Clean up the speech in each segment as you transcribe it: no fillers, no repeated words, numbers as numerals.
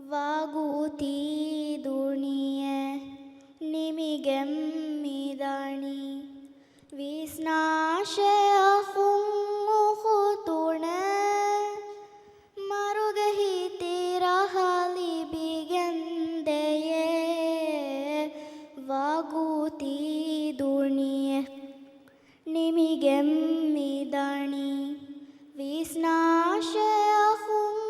ವಾಗೂತಿ ದುಣಿಯೆ ನಿಮಿಗೆಮ್ಮಿದಾಣಿ ವಿಸ್ನಾಶೆ ಅಹುಂಗುಹುತುಣೆ ಮರುಗಹಿತಿರಹಲಿ ಬಿಗೆಂದೆಯೇ ವಾಗೂತಿ ದುಣಿಯೆ ನಿಮಿಗೆಮ್ಮಿದಾಣಿ ವಿಸ್ನಾಶೆ ಅಹುಂಗುಹುತುಣೆ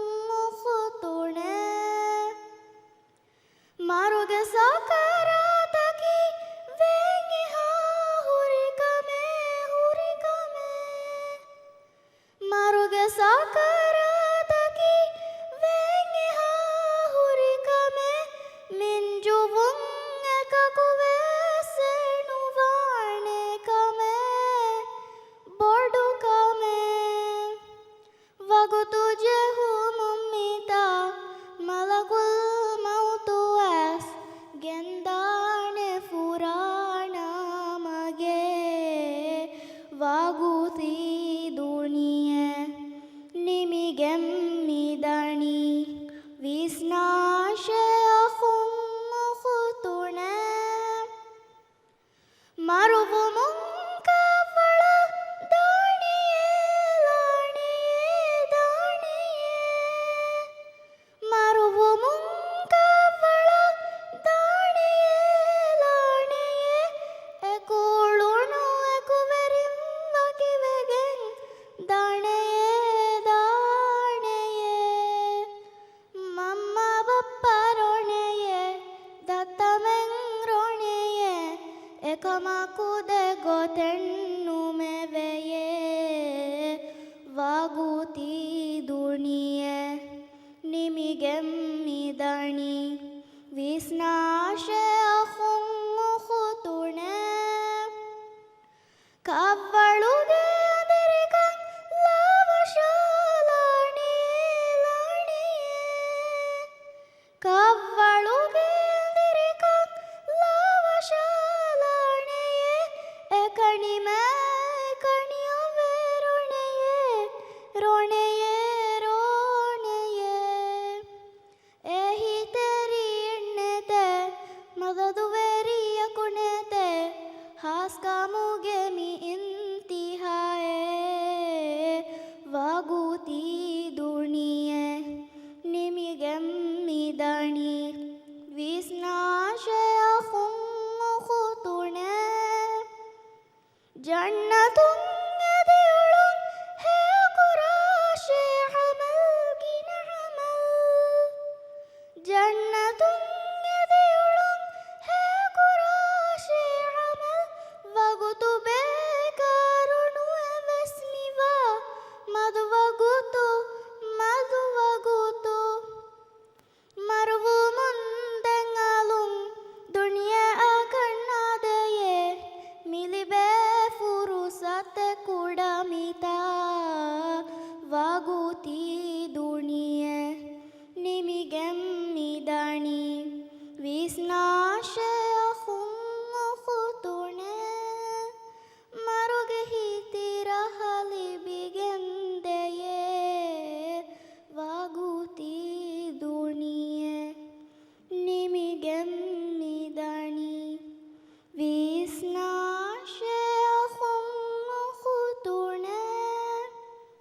ಮಾರುಗ ಸಾಕಾರಾತಕಿ ವೇಂಗಿ ಹುರಿಕಮೆ ಮಾರುಗ ಸಾಕಾರಾತಕಿ ವೇಂಗಿ ಹುರಿಕಮೆ ಮಿಂಜು ವುಂಗೆ ಕಕುವೆ ಸೇಣುವಾಣೆ ಕಮೆ ಬೋಡು ಕಮೆ ವಗು ತುಜೆ ಹೂ ಮುಮ್ಮಿತ ಮಲಗುಲ್ ಗೆಂದಾಣೆ ಪುರಾಣ ಮಗೆ ವಾಗೂತಿ ದುಣಿಯೆ ನಿಮಿಗೆಮ್ಮಿದಣಿ ವಿಸ್ನಾಶೆ ಅಹುಂಗುಹುತುಣೆ ಮರುವು ಮುಂಕವಳ ದಾಣಿಯೇ ಲಾಣಿಯೇ ದಾಣಿಯೇ ಮರುವು ಮುಂಕವಳ ದಾಣಿಯೇ ಲಾಣಿಯೇ ಎಕುಳುಣು ಎಕುವೆರಿಮ್ಮ ಕಿವೆಗೆಂ ದಾಣೆಯೇ ದಾಣೆಯೇ ಮಮ್ಮ ಬಪ್ಪರೊಣೆಯೇ ದತ್ತಮೆಂಗ್ರೊಣೆಯೇ ಎಕಮಕುದೆ ಗೊತೆಣ್ಣು ಮೆವೆಯೇ ವಾಗೂತಿ ದುಣಿಯೆ ನಿಮಿಗೆಮ್ಮಿದಣಿ ವಿಸ್ನಾ